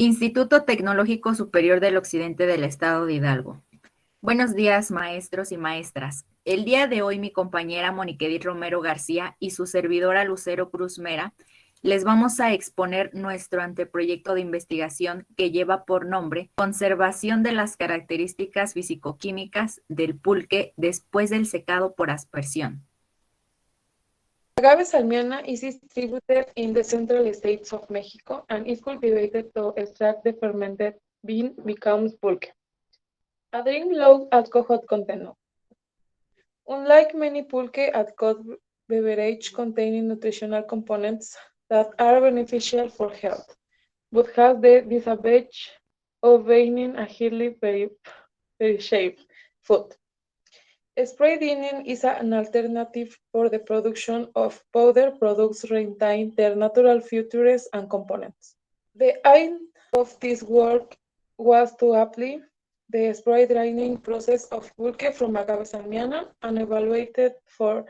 Instituto Tecnológico Superior del Occidente del Estado de Hidalgo. Buenos días, maestros y maestras. El día de hoy mi compañera Moniquedit Romero García y su servidora Lucero Cruz Mera les vamos a exponer nuestro anteproyecto de investigación que lleva por nombre Conservación de las características fisicoquímicas del pulque después del secado por aspersión. Agave salmiana is distributed in the central states of Mexico and is cultivated to extract the fermented bean becomes pulque. A drink low alcohol content. Unlike many pulque alcohol beverage containing nutritional components that are beneficial for health, but has the disadvantage of being a highly perishable food. Spray dyeing is an alternative for the production of powder products retain their natural features and components. The aim of this work was to apply the spray drying process of pulque from agave salmiana and evaluated for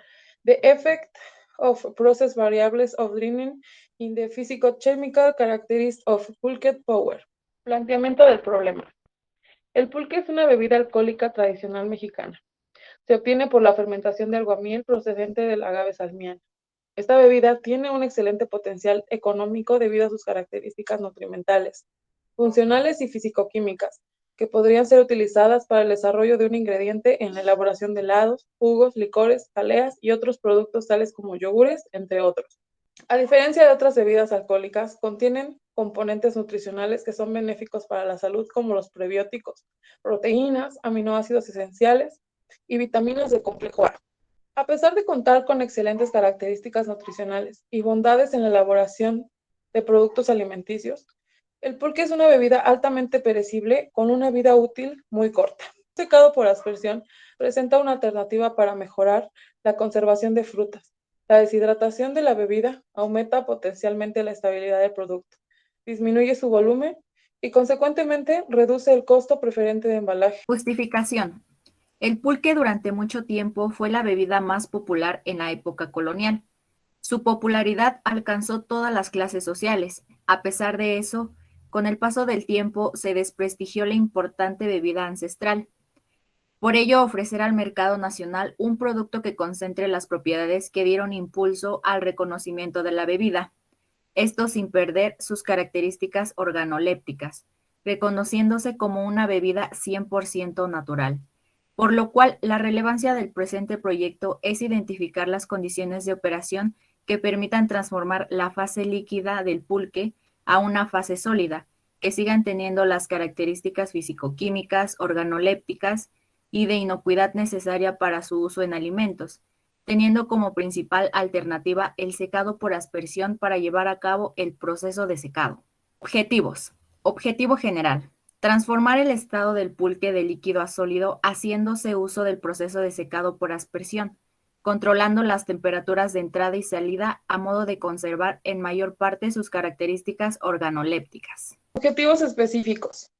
the effect of process variables of drying in the physicochemical characteristics of pulque powder. Planteamiento del problema. El pulque es una bebida alcohólica tradicional mexicana. Se obtiene por la fermentación de aguamiel procedente del agave salmiana. Esta bebida tiene un excelente potencial económico debido a sus características nutrimentales, funcionales y fisicoquímicas, que podrían ser utilizadas para el desarrollo de un ingrediente en la elaboración de helados, jugos, licores, jaleas y otros productos tales como yogures, entre otros. A diferencia de otras bebidas alcohólicas, contienen componentes nutricionales que son benéficos para la salud como los prebióticos, proteínas, aminoácidos esenciales y vitaminas del complejo A. A pesar de contar con excelentes características nutricionales y bondades en la elaboración de productos alimenticios, el pulque es una bebida altamente perecible con una vida útil muy corta. El secado por aspersión presenta una alternativa para mejorar la conservación de frutas. La deshidratación de la bebida aumenta potencialmente la estabilidad del producto, disminuye su volumen y consecuentemente reduce el costo preferente de embalaje. Justificación. El pulque durante mucho tiempo fue la bebida más popular en la época colonial. Su popularidad alcanzó todas las clases sociales. A pesar de eso, con el paso del tiempo se desprestigió la importante bebida ancestral. Por ello, ofrecer al mercado nacional un producto que concentre las propiedades que dieron impulso al reconocimiento de la bebida, esto sin perder sus características organolépticas, reconociéndose como una bebida 100% natural. Por lo cual, la relevancia del presente proyecto es identificar las condiciones de operación que permitan transformar la fase líquida del pulque a una fase sólida, que sigan teniendo las características fisicoquímicas, organolépticas y de inocuidad necesaria para su uso en alimentos, teniendo como principal alternativa el secado por aspersión para llevar a cabo el proceso de secado. Objetivos. Objetivo general. Transformar el estado del pulque de líquido a sólido haciéndose uso del proceso de secado por aspersión, controlando las temperaturas de entrada y salida a modo de conservar en mayor parte sus características organolépticas. Objetivos específicos.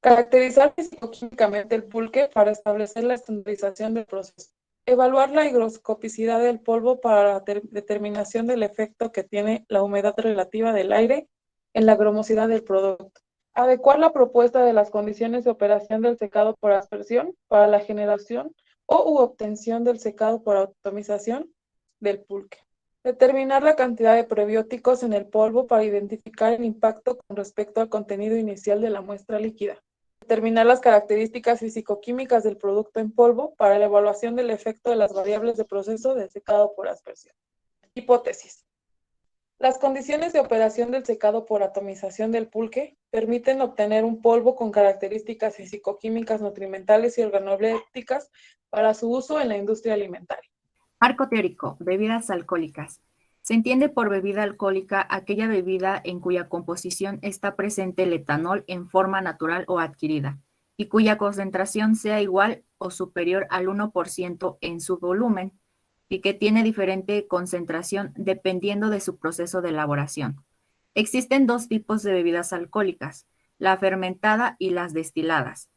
Caracterizar fisicoquímicamente el pulque para establecer la estandarización del proceso. Evaluar la higroscopicidad del polvo para la determinación del efecto que tiene la humedad relativa del aire en la gromosidad del producto. Adecuar la propuesta de las condiciones de operación del secado por aspersión para la generación u obtención del secado por atomización del pulque. Determinar la cantidad de prebióticos en el polvo para identificar el impacto con respecto al contenido inicial de la muestra líquida. Determinar las características fisicoquímicas del producto en polvo para la evaluación del efecto de las variables de proceso de secado por aspersión. Hipótesis. Las condiciones de operación del secado por atomización del pulque permiten obtener un polvo con características fisicoquímicas nutrimentales y organolépticas para su uso en la industria alimentaria. Marco teórico, bebidas alcohólicas. Se entiende por bebida alcohólica aquella bebida en cuya composición está presente el etanol en forma natural o adquirida, y cuya concentración sea igual o superior al 1% en su volumen, y que tiene diferente concentración dependiendo de su proceso de elaboración. Existen dos tipos de bebidas alcohólicas, la fermentada y las destiladas.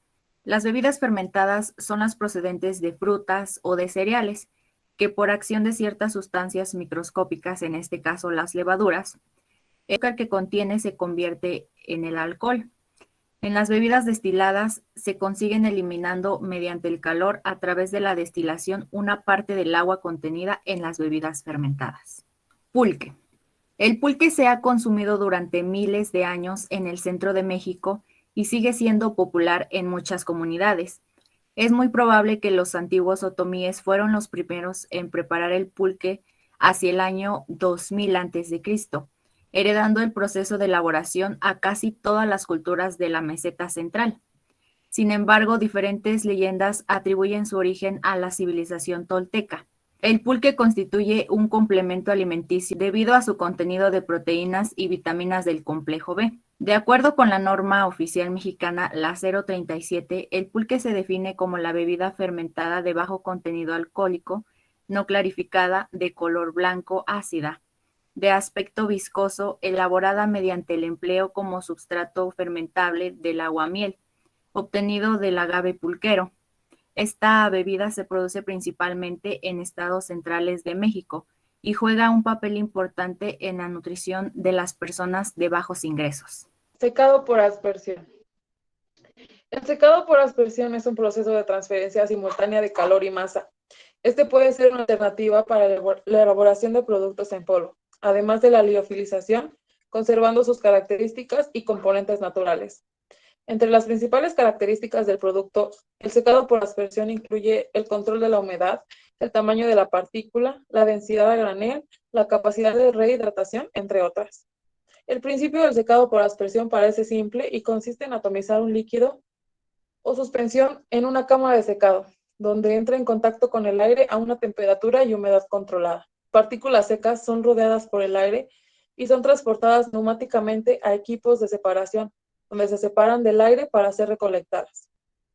Las bebidas fermentadas son las procedentes de frutas o de cereales, que por acción de ciertas sustancias microscópicas, en este caso las levaduras, El azúcar que contiene se convierte en el alcohol. En las bebidas destiladas se consiguen eliminando mediante el calor a través de la destilación una parte del agua contenida en las bebidas fermentadas. Pulque. El pulque se ha consumido durante miles de años en el centro de México y sigue siendo popular en muchas comunidades. Es muy probable que los antiguos otomíes fueron los primeros en preparar el pulque hacia el año 2000 a.C., heredando el proceso de elaboración a casi todas las culturas de la meseta central. Sin embargo, diferentes leyendas atribuyen su origen a la civilización tolteca. El pulque constituye un complemento alimenticio debido a su contenido de proteínas y vitaminas del complejo B. De acuerdo con la norma oficial mexicana, la 037, el pulque se define como la bebida fermentada de bajo contenido alcohólico, no clarificada, de color blanco ácida, de aspecto viscoso, elaborada mediante el empleo como substrato fermentable del aguamiel, obtenido del agave pulquero. Esta bebida se produce principalmente en estados centrales de México y juega un papel importante en la nutrición de las personas de bajos ingresos. Secado por aspersión. El secado por aspersión es un proceso de transferencia simultánea de calor y masa. Este puede ser una alternativa para la elaboración de productos en polvo, además de la liofilización, conservando sus características y componentes naturales. Entre las principales características del producto, el secado por aspersión incluye el control de la humedad, el tamaño de la partícula, la densidad a granel, la capacidad de rehidratación, entre otras. El principio del secado por aspersión parece simple y consiste en atomizar un líquido o suspensión en una cámara de secado, donde entra en contacto con el aire a una temperatura y humedad controlada. Partículas secas son rodeadas por el aire y son transportadas neumáticamente a equipos de separación, donde se separan del aire para ser recolectadas.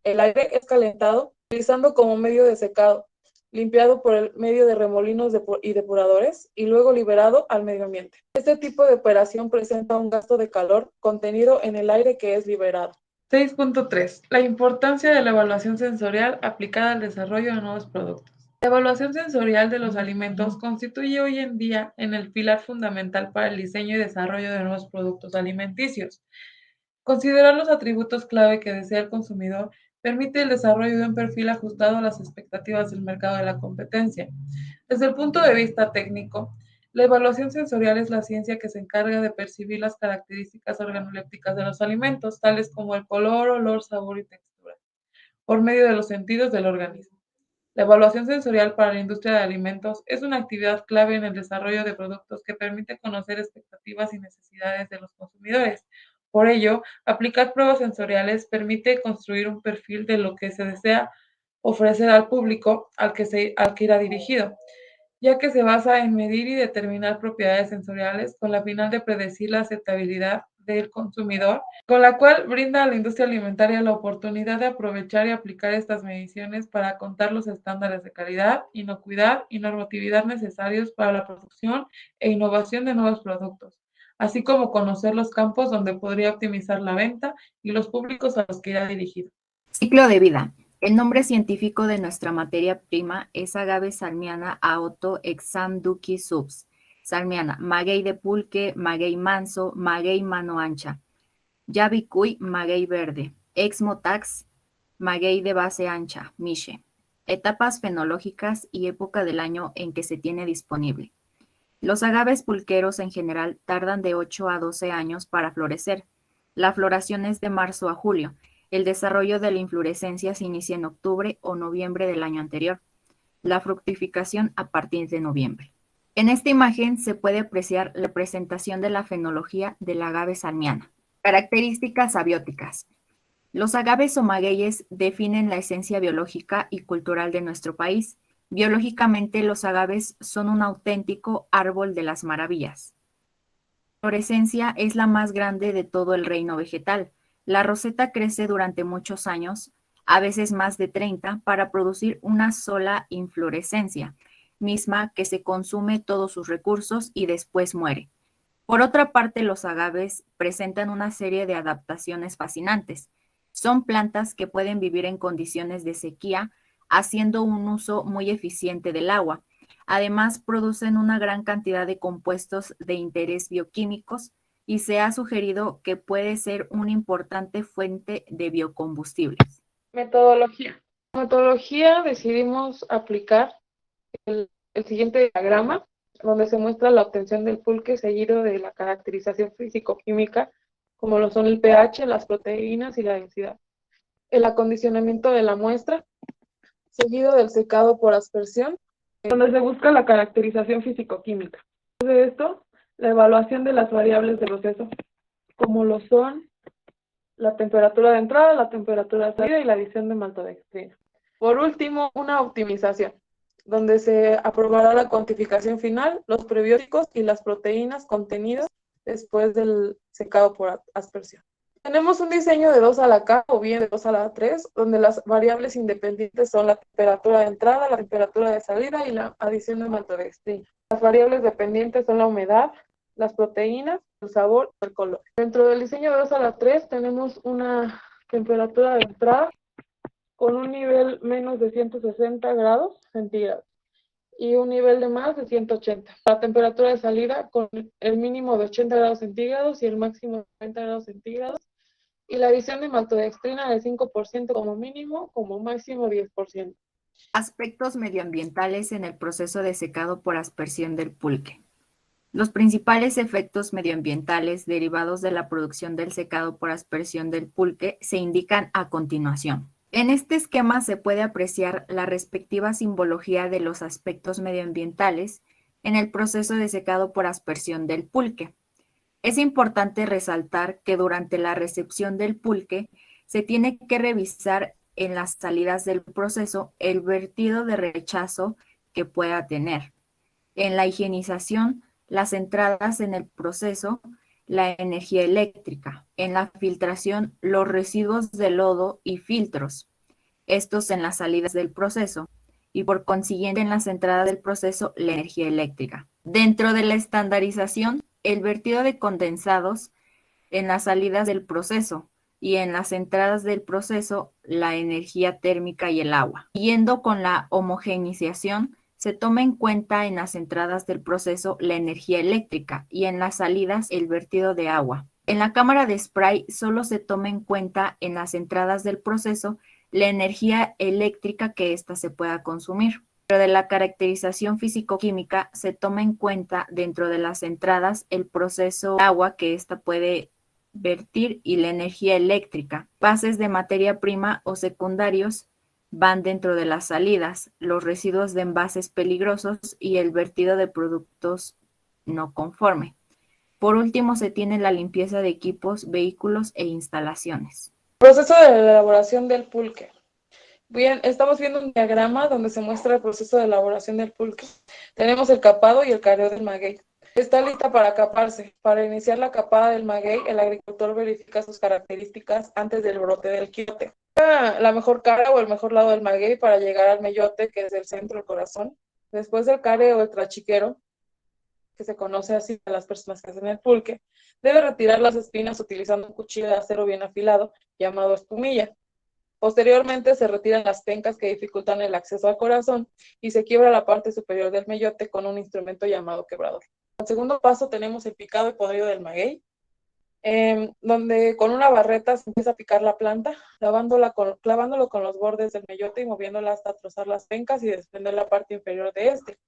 El aire es calentado utilizando como medio de secado, limpiado por el medio de remolinos y depuradores y luego liberado al medio ambiente. Este tipo de operación presenta un gasto de calor contenido en el aire que es liberado. 6.3. La importancia de la evaluación sensorial aplicada al desarrollo de nuevos productos. La evaluación sensorial de los alimentos constituye hoy en día en el pilar fundamental para el diseño y desarrollo de nuevos productos alimenticios. Considerar los atributos clave que desea el consumidor permite el desarrollo de un perfil ajustado a las expectativas del mercado de la competencia. Desde el punto de vista técnico, la evaluación sensorial es la ciencia que se encarga de percibir las características organolépticas de los alimentos, tales como el color, olor, sabor y textura, por medio de los sentidos del organismo. La evaluación sensorial para la industria de alimentos es una actividad clave en el desarrollo de productos que permite conocer expectativas y necesidades de los consumidores. Por ello, aplicar pruebas sensoriales permite construir un perfil de lo que se desea ofrecer al público al que irá dirigido, ya que se basa en medir y determinar propiedades sensoriales con la final de predecir la aceptabilidad del consumidor, con la cual brinda a la industria alimentaria la oportunidad de aprovechar y aplicar estas mediciones para contar los estándares de calidad, inocuidad y normatividad necesarios para la producción e innovación de nuevos productos, así como conocer los campos donde podría optimizar la venta y los públicos a los que irá dirigido. Ciclo de vida. El nombre científico de nuestra materia prima es agave salmiana Aoto exanduki subs. Salmiana, maguey de pulque, maguey manso, maguey mano ancha. Yabicuy, maguey verde. Exmotax, maguey de base ancha, miche. Etapas fenológicas y época del año en que se tiene disponible. Los agaves pulqueros en general tardan de 8 a 12 años para florecer. La floración es de marzo a julio. El desarrollo de la inflorescencia se inicia en octubre o noviembre del año anterior. La fructificación a partir de noviembre. En esta imagen se puede apreciar la presentación de la fenología del agave salmiana. Características abióticas. Los agaves o magueyes definen la esencia biológica y cultural de nuestro país. Biológicamente, los agaves son un auténtico árbol de las maravillas. La inflorescencia es la más grande de todo el reino vegetal. La roseta crece durante muchos años, a veces más de 30, para producir una sola inflorescencia, misma que se consume todos sus recursos y después muere. Por otra parte, los agaves presentan una serie de adaptaciones fascinantes. Son plantas que pueden vivir en condiciones de sequía, haciendo un uso muy eficiente del agua. Además, producen una gran cantidad de compuestos de interés bioquímicos, y se ha sugerido que puede ser una importante fuente de biocombustibles. Metodología. Metodología decidimos aplicar el siguiente diagrama, donde se muestra la obtención del pulque seguido de la caracterización físico-química, como lo son el pH, las proteínas y la densidad. El acondicionamiento de la muestra, seguido del secado por aspersión, donde se busca la caracterización físico-química. Después de esto, la evaluación de las variables del proceso, como lo son la temperatura de entrada, la temperatura de salida y la adición de maltodextrina. Por último, una optimización, donde se aprobará la cuantificación final, los prebióticos y las proteínas contenidas después del secado por aspersión. Tenemos un diseño de 2 a la K o bien de 2 a la 3, donde las variables independientes son la temperatura de entrada, la temperatura de salida y la adición de maltodextrina. Las variables dependientes son la humedad, las proteínas, el sabor y el color. Dentro del diseño de 2 a la 3 tenemos una temperatura de entrada con un nivel menos de 160 grados centígrados y un nivel de más de 180. La temperatura de salida con el mínimo de 80 grados centígrados y el máximo de 90 grados centígrados. Y la adición de maltodextrina de 5% como mínimo, como máximo 10%. Aspectos medioambientales en el proceso de secado por aspersión del pulque. Los principales efectos medioambientales derivados de la producción del secado por aspersión del pulque se indican a continuación. En este esquema se puede apreciar la respectiva simbología de los aspectos medioambientales en el proceso de secado por aspersión del pulque. Es importante resaltar que durante la recepción del pulque se tiene que revisar en las salidas del proceso el vertido de rechazo que pueda tener. En la higienización, las entradas en el proceso, la energía eléctrica. En la filtración, los residuos de lodo y filtros, estos en las salidas del proceso, y por consiguiente en las entradas del proceso, la energía eléctrica. Dentro de la estandarización, el vertido de condensados en las salidas del proceso y en las entradas del proceso, la energía térmica y el agua. Siguiendo con la homogeneización, se toma en cuenta en las entradas del proceso la energía eléctrica y en las salidas el vertido de agua. En la cámara de spray solo se toma en cuenta en las entradas del proceso la energía eléctrica que ésta se pueda consumir. Pero de la caracterización físico-química se toma en cuenta dentro de las entradas el proceso de agua que ésta puede vertir y la energía eléctrica. Pases de materia prima o secundarios van dentro de las salidas, los residuos de envases peligrosos y el vertido de productos no conforme. Por último, se tiene la limpieza de equipos, vehículos e instalaciones. Proceso de la elaboración del pulque. Bien, estamos viendo un diagrama donde se muestra el proceso de elaboración del pulque. Tenemos el capado y el careo del maguey. Está lista para caparse. Para iniciar la capada del maguey, el agricultor verifica sus características antes del brote del quiote. La mejor cara o el mejor lado del maguey para llegar al mellote, que es el centro del corazón. Después del careo, el trachiquero, que se conoce así a las personas que hacen el pulque, debe retirar las espinas utilizando un cuchillo de acero bien afilado, llamado espumilla. Posteriormente se retiran las pencas que dificultan el acceso al corazón y se quiebra la parte superior del mellote con un instrumento llamado quebrador. En el segundo paso tenemos el picado y podrido del maguey, donde con una barreta se empieza a picar la planta, clavándolo con los bordes del mellote y moviéndola hasta trozar las pencas y desprender la parte inferior de este.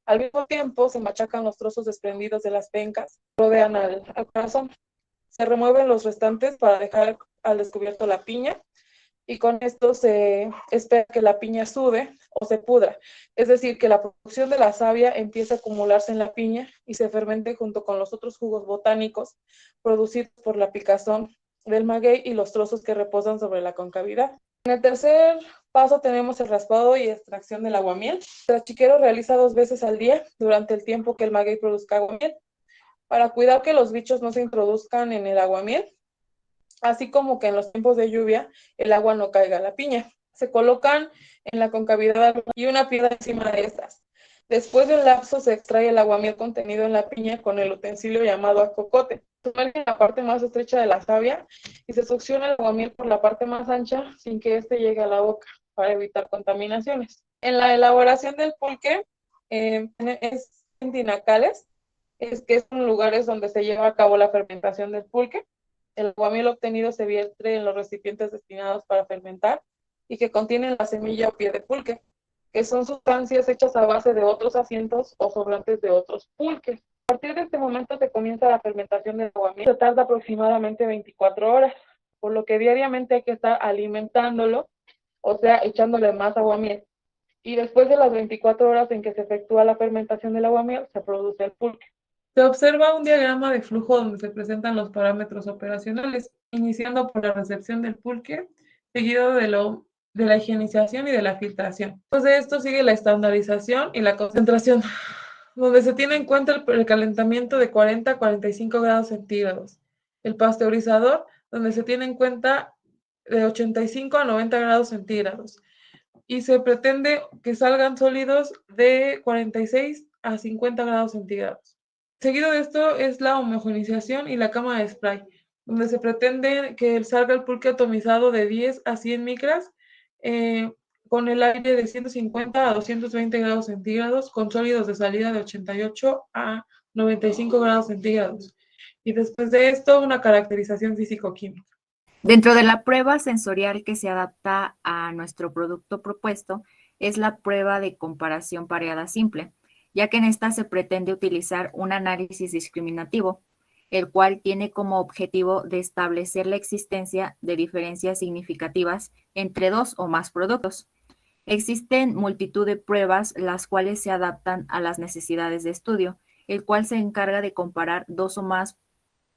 Al mismo tiempo se machacan los trozos desprendidos de las pencas, rodean al corazón. Se remueven los restantes para dejar al descubierto la piña, y con esto se espera que la piña sude o se pudra, es decir, que la producción de la savia empiece a acumularse en la piña y se fermente junto con los otros jugos botánicos producidos por la picazón del maguey y los trozos que reposan sobre la concavidad. En el tercer paso tenemos el raspado y extracción del aguamiel. El trachiquero realiza 2 veces al día durante el tiempo que el maguey produzca aguamiel, para cuidar que los bichos no se introduzcan en el aguamiel, así como que en los tiempos de lluvia el agua no caiga a la piña. Se colocan en la concavidad y una piedra encima de estas. Después de un lapso se extrae el aguamiel contenido en la piña con el utensilio llamado acocote. Se sumerge en la parte más estrecha de la savia y se succiona el aguamiel por la parte más ancha sin que éste llegue a la boca para evitar contaminaciones. En la elaboración del pulque es en tinacales, es que son lugares donde se lleva a cabo la fermentación del pulque. El aguamiel obtenido se vierte en los recipientes destinados para fermentar y que contienen la semilla o pie de pulque, que son sustancias hechas a base de otros asientos o sobrantes de otros pulques. A partir de este momento se comienza la fermentación del aguamiel. Se tarda aproximadamente 24 horas, por lo que diariamente hay que estar alimentándolo, o sea, echándole más aguamiel. Y después de las 24 horas en que se efectúa la fermentación del aguamiel, se produce el pulque. Se observa un diagrama de flujo donde se presentan los parámetros operacionales, iniciando por la recepción del pulque, seguido de la higienización y de la filtración. Después de esto sigue la estandarización y la concentración, donde se tiene en cuenta el precalentamiento de 40 a 45 grados centígrados. El pasteurizador, donde se tiene en cuenta de 85 a 90 grados centígrados. Y se pretende que salgan sólidos de 46 a 50 grados centígrados. Seguido de esto es la homogeneización y la cama de spray, donde se pretende que salga el pulque atomizado de 10 a 100 micras eh, con el aire de 150 a 220 grados centígrados, con sólidos de salida de 88 a 95 grados centígrados. Y después de esto, una caracterización físico-química. Dentro de la prueba sensorial que se adapta a nuestro producto propuesto es la prueba de comparación pareada simple, ya que en esta se pretende utilizar un análisis discriminativo, el cual tiene como objetivo de establecer la existencia de diferencias significativas entre dos o más productos. Existen multitud de pruebas las cuales se adaptan a las necesidades de estudio, el cual se encarga de comparar dos o más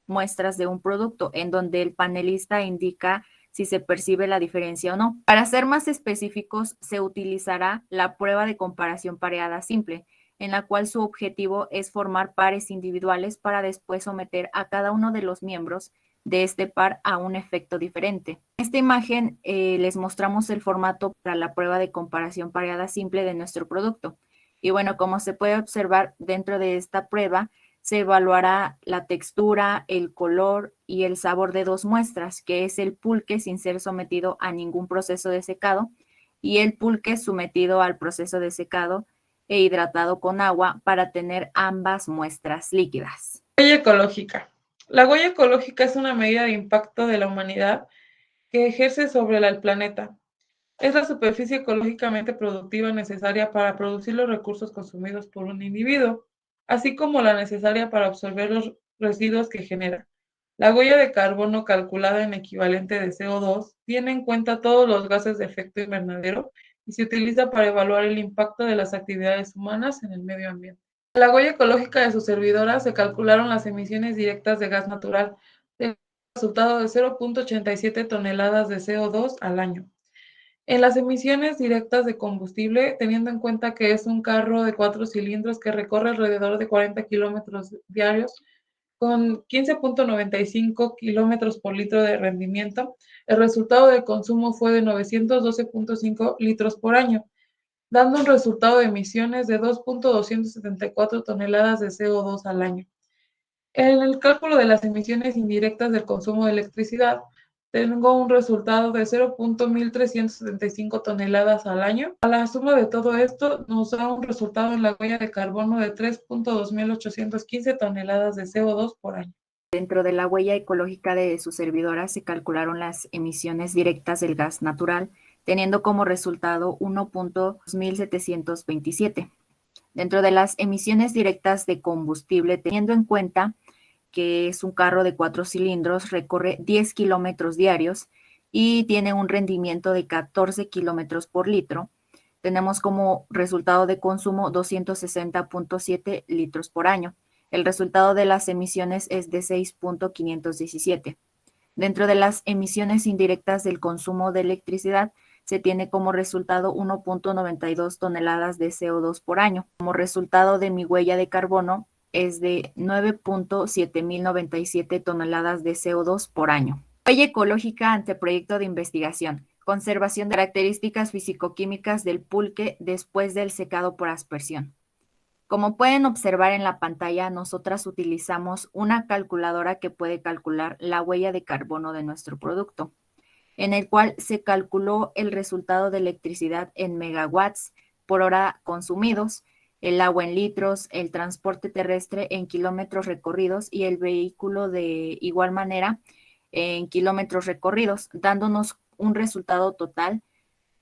muestras de un producto, en donde el panelista indica si se percibe la diferencia o no. Para ser más específicos, se utilizará la prueba de comparación pareada simple, en la cual su objetivo es formar pares individuales para después someter a cada uno de los miembros de este par a un efecto diferente. En esta imagen les mostramos el formato para la prueba de comparación pareada simple de nuestro producto. Y bueno, como se puede observar dentro de esta prueba, se evaluará la textura, el color y el sabor de dos muestras, que es el pulque sin ser sometido a ningún proceso de secado y el pulque sometido al proceso de secado e hidratado con agua para tener ambas muestras líquidas. Huella ecológica. La huella ecológica es una medida de impacto de la humanidad que ejerce sobre el planeta. Es la superficie ecológicamente productiva necesaria para producir los recursos consumidos por un individuo, así como la necesaria para absorber los residuos que genera. La huella de carbono calculada en equivalente de CO2 tiene en cuenta todos los gases de efecto invernadero y se utiliza para evaluar el impacto de las actividades humanas en el medio ambiente. En la huella ecológica de su servidora se calcularon las emisiones directas de gas natural, el resultado de 0.87 toneladas de CO2 al año. En las emisiones directas de combustible, teniendo en cuenta que es un carro de 4 cilindros que recorre alrededor de 40 kilómetros diarios, con 15.95 kilómetros por litro de rendimiento, el resultado de consumo fue de 912.5 litros por año, dando un resultado de emisiones de 2.274 toneladas de CO2 al año. En el cálculo de las emisiones indirectas del consumo de electricidad, tengo un resultado de 0.1375 toneladas al año. A la suma de todo esto nos da un resultado en la huella de carbono de 3.2815 toneladas de CO2 por año. Dentro de la huella ecológica de su servidora se calcularon las emisiones directas del gas natural, teniendo como resultado 1.2727. Dentro de las emisiones directas de combustible, teniendo en cuenta que es un carro de 4 cilindros, recorre 10 kilómetros diarios y tiene un rendimiento de 14 kilómetros por litro. Tenemos como resultado de consumo 260.7 litros por año. El resultado de las emisiones es de 6.517. Dentro de las emisiones indirectas del consumo de electricidad, se tiene como resultado 1.92 toneladas de CO2 por año. Como resultado de mi huella de carbono es de 9.7097 toneladas de CO2 por año. Huella ecológica ante proyecto de investigación. Conservación de características fisicoquímicas del pulque después del secado por aspersión. Como pueden observar en la pantalla, nosotras utilizamos una calculadora que puede calcular la huella de carbono de nuestro producto, en el cual se calculó el resultado de electricidad en megawatts por hora consumidos el agua en litros, el transporte terrestre en kilómetros recorridos y el vehículo de igual manera en kilómetros recorridos, dándonos un resultado total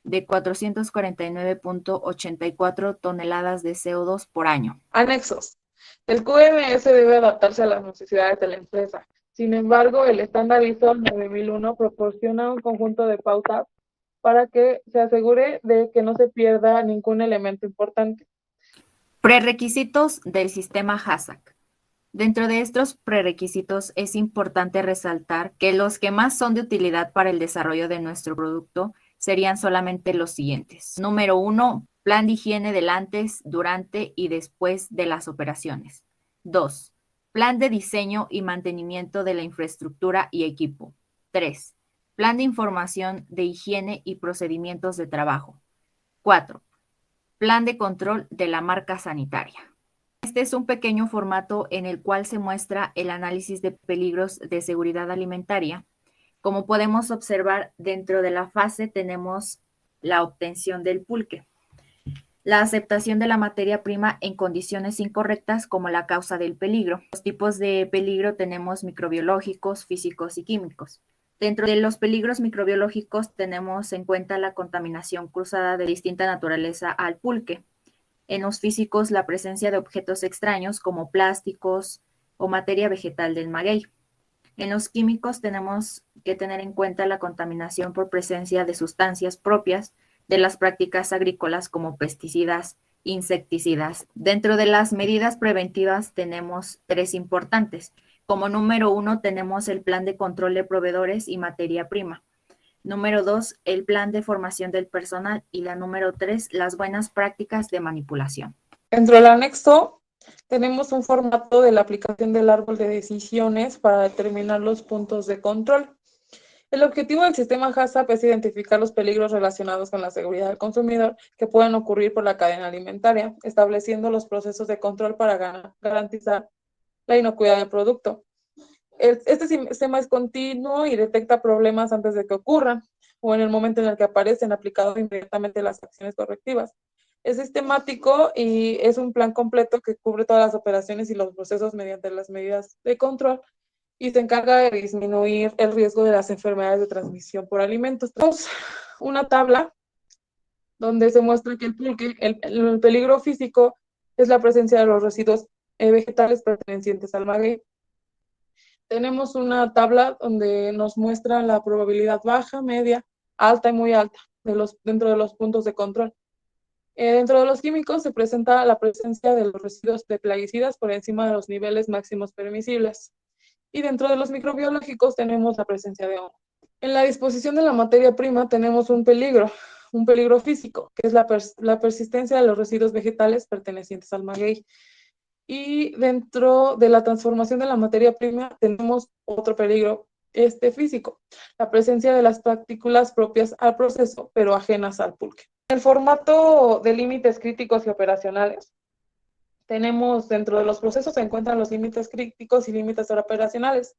de 449.84 toneladas de CO2 por año. Anexos. El QMS debe adaptarse a las necesidades de la empresa. Sin embargo, el estándar ISO 9001 proporciona un conjunto de pautas para que se asegure de que no se pierda ningún elemento importante. Prerequisitos del sistema HACCP. Dentro de estos prerequisitos es importante resaltar que los que más son de utilidad para el desarrollo de nuestro producto serían solamente los siguientes. Número 1, plan de higiene del antes, durante y después de las operaciones. 2, plan de diseño y mantenimiento de la infraestructura y equipo. 3, plan de información de higiene y procedimientos de trabajo. 4, plan de control de la marca sanitaria. Este es un pequeño formato en el cual se muestra el análisis de peligros de seguridad alimentaria. Como podemos observar, dentro de la fase tenemos la obtención del pulque, la aceptación de la materia prima en condiciones incorrectas como la causa del peligro. Los tipos de peligro tenemos microbiológicos, físicos y químicos. Dentro de los peligros microbiológicos tenemos en cuenta la contaminación cruzada de distinta naturaleza al pulque. En los físicos, la presencia de objetos extraños como plásticos o materia vegetal del maguey. En los químicos tenemos que tener en cuenta la contaminación por presencia de sustancias propias de las prácticas agrícolas como pesticidas, insecticidas. Dentro de las medidas preventivas tenemos tres importantes. Como número 1 tenemos el plan de control de proveedores y materia prima. Número 2, el plan de formación del personal. Y la número 3, las buenas prácticas de manipulación. Dentro del anexo tenemos un formato de la aplicación del árbol de decisiones para determinar los puntos de control. El objetivo del sistema HACCP es identificar los peligros relacionados con la seguridad del consumidor que pueden ocurrir por la cadena alimentaria, estableciendo los procesos de control para garantizar la inocuidad del producto. Este sistema es continuo y detecta problemas antes de que ocurran o en el momento en el que aparecen, aplicando inmediatamente las acciones correctivas. Es sistemático y es un plan completo que cubre todas las operaciones y los procesos mediante las medidas de control y se encarga de disminuir el riesgo de las enfermedades de transmisión por alimentos. Tenemos una tabla donde se muestra que el peligro físico es la presencia de los residuos vegetales pertenecientes al maguey. Tenemos una tabla donde nos muestra la probabilidad baja, media, alta y muy alta dentro de los puntos de control. Dentro de los químicos se presenta la presencia de los residuos de plaguicidas por encima de los niveles máximos permisibles. Y dentro de los microbiológicos tenemos la presencia de hongo. En la disposición de la materia prima tenemos un peligro físico, que es la persistencia de los residuos vegetales pertenecientes al maguey. Y dentro de la transformación de la materia prima tenemos otro peligro físico, la presencia de las partículas propias al proceso, pero ajenas al pulque. En el formato de límites críticos y operacionales, tenemos dentro de los procesos se encuentran los límites críticos y límites operacionales.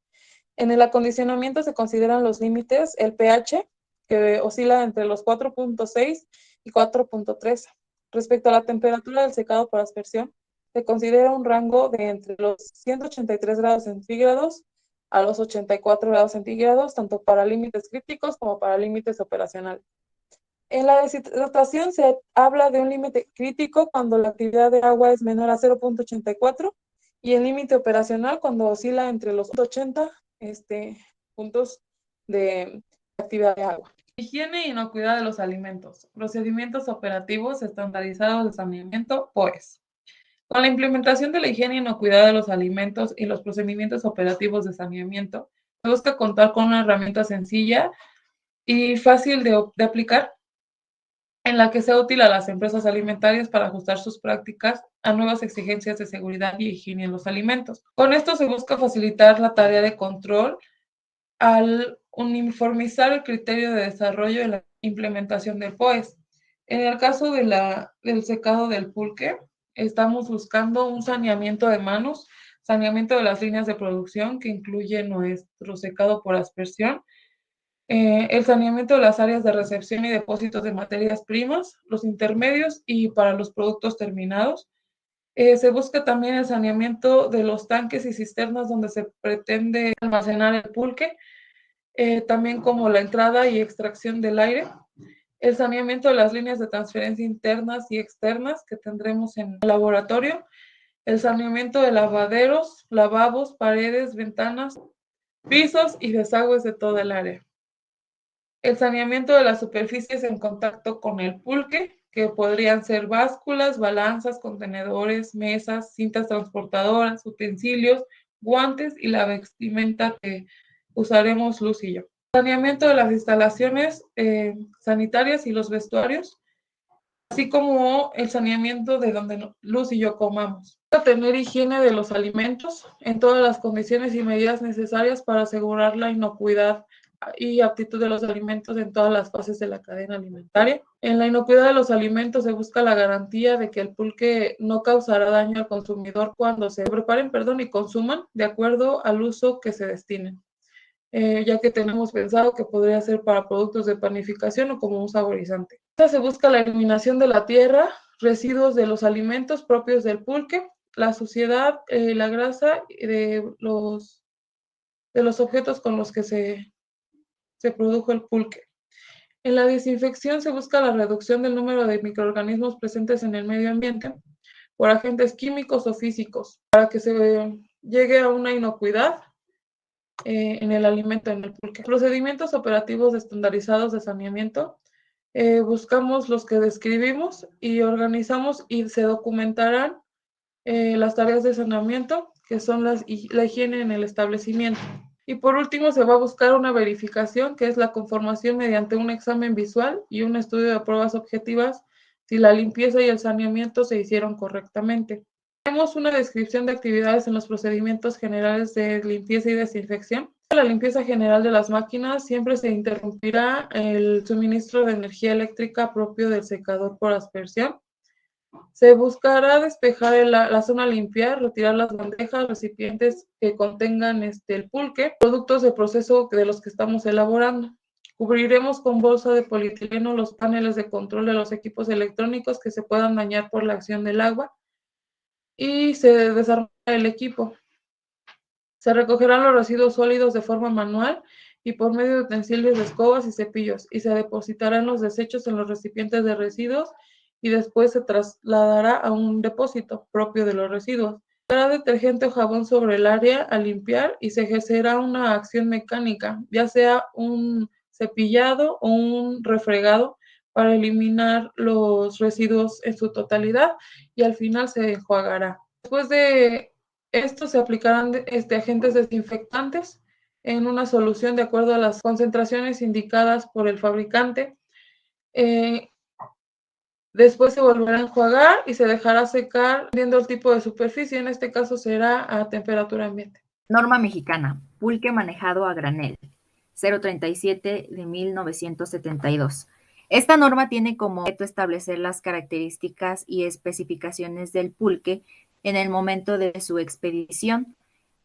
En el acondicionamiento se consideran los límites, el pH, que oscila entre los 4.6 y 4.3. Respecto a la temperatura del secado por aspersión, se considera un rango de entre los 183 grados centígrados a los 84 grados centígrados, tanto para límites críticos como para límites operacionales. En la deshidratación se habla de un límite crítico cuando la actividad de agua es menor a 0.84 y el límite operacional cuando oscila entre los 80 puntos de actividad de agua. Higiene y inocuidad de los alimentos. Procedimientos operativos estandarizados de saneamiento, pues. Con la implementación de la higiene y inocuidad de los alimentos y los procedimientos operativos de saneamiento, se busca contar con una herramienta sencilla y fácil de aplicar, en la que sea útil a las empresas alimentarias para ajustar sus prácticas a nuevas exigencias de seguridad y higiene en los alimentos. Con esto se busca facilitar la tarea de control al uniformizar el criterio de desarrollo y la implementación del POES. En el caso del secado del pulque, estamos buscando un saneamiento de manos, saneamiento de las líneas de producción que incluye nuestro secado por aspersión, el saneamiento de las áreas de recepción y depósitos de materias primas, los intermedios y para los productos terminados, Se busca también el saneamiento de los tanques y cisternas donde se pretende almacenar el pulque, también como la entrada y extracción del aire, el saneamiento de las líneas de transferencia internas y externas que tendremos en el laboratorio, el saneamiento de lavaderos, lavabos, paredes, ventanas, pisos y desagües de toda el área. El saneamiento de las superficies en contacto con el pulque, que podrían ser básculas, balanzas, contenedores, mesas, cintas transportadoras, utensilios, guantes y la vestimenta que usaremos Luz y yo. Saneamiento de las instalaciones sanitarias y los vestuarios, así como el saneamiento de donde Luz y yo comamos. Tener higiene de los alimentos en todas las condiciones y medidas necesarias para asegurar la inocuidad y aptitud de los alimentos en todas las fases de la cadena alimentaria. En la inocuidad de los alimentos se busca la garantía de que el pulque no causará daño al consumidor cuando se preparen, y consuman de acuerdo al uso que se destinen. Ya que tenemos pensado que podría ser para productos de panificación o como un saborizante. Se busca la eliminación de la tierra, residuos de los alimentos propios del pulque, la suciedad, la grasa de los objetos con los que se produjo el pulque. En la desinfección se busca la reducción del número de microorganismos presentes en el medio ambiente por agentes químicos o físicos para que se llegue a una inocuidad en el alimento, en el pulque. Procedimientos operativos estandarizados de saneamiento. Buscamos los que describimos y organizamos y se documentarán las tareas de saneamiento, que son la higiene en el establecimiento. Y por último, se va a buscar una verificación, que es la conformación mediante un examen visual y un estudio de pruebas objetivas si la limpieza y el saneamiento se hicieron correctamente. Tenemos una descripción de actividades en los procedimientos generales de limpieza y desinfección. La limpieza general de las máquinas siempre se interrumpirá el suministro de energía eléctrica propio del secador por aspersión. Se buscará despejar la zona a limpiar, retirar las bandejas, recipientes que contengan el pulque, productos de proceso de los que estamos elaborando. Cubriremos con bolsa de polietileno los paneles de control de los equipos electrónicos que se puedan dañar por la acción del agua y se desarmará el equipo. Se recogerán los residuos sólidos de forma manual y por medio de utensilios de escobas y cepillos, y se depositarán los desechos en los recipientes de residuos y después se trasladará a un depósito propio de los residuos. Se hará detergente o jabón sobre el área a limpiar y se ejercerá una acción mecánica, ya sea un cepillado o un refregado, para eliminar los residuos en su totalidad y al final se enjuagará. Después de esto se aplicarán agentes desinfectantes en una solución de acuerdo a las concentraciones indicadas por el fabricante. Después se volverá a enjuagar y se dejará secar dependiendo del tipo de superficie. En este caso será a temperatura ambiente. Norma mexicana, pulque manejado a granel, 037 de 1972. Esta norma tiene como objeto establecer las características y especificaciones del pulque en el momento de su expedición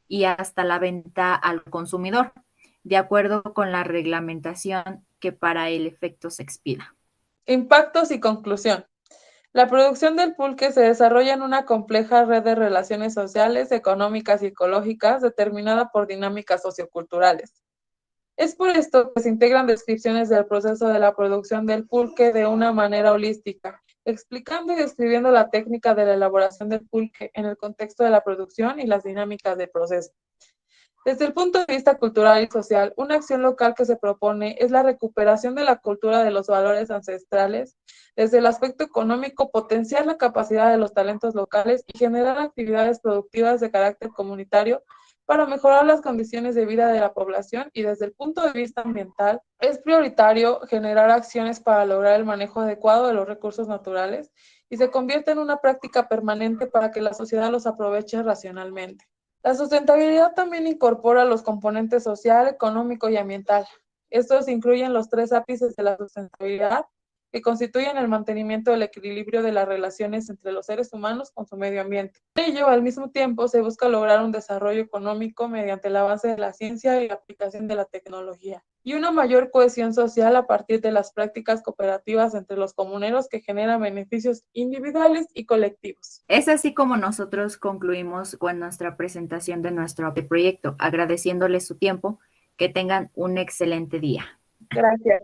y hasta la venta al consumidor, de acuerdo con la reglamentación que para el efecto se expida. Impactos y conclusión. La producción del pulque se desarrolla en una compleja red de relaciones sociales, económicas y ecológicas determinada por dinámicas socioculturales. Es por esto que se integran descripciones del proceso de la producción del pulque de una manera holística, explicando y describiendo la técnica de la elaboración del pulque en el contexto de la producción y las dinámicas del proceso. Desde el punto de vista cultural y social, una acción local que se propone es la recuperación de la cultura de los valores ancestrales. Desde el aspecto económico, potenciar la capacidad de los talentos locales y generar actividades productivas de carácter comunitario para mejorar las condiciones de vida de la población. Y desde el punto de vista ambiental, es prioritario generar acciones para lograr el manejo adecuado de los recursos naturales y se convierte en una práctica permanente para que la sociedad los aproveche racionalmente. La sustentabilidad también incorpora los componentes social, económico y ambiental. Estos incluyen los tres ápices de la sustentabilidad, que constituyen el mantenimiento del equilibrio de las relaciones entre los seres humanos con su medio ambiente. Por ello, al mismo tiempo, se busca lograr un desarrollo económico mediante el avance de la ciencia y la aplicación de la tecnología, y una mayor cohesión social a partir de las prácticas cooperativas entre los comuneros que generan beneficios individuales y colectivos. Es así como nosotros concluimos con nuestra presentación de nuestro proyecto, agradeciéndoles su tiempo. Que tengan un excelente día. Gracias.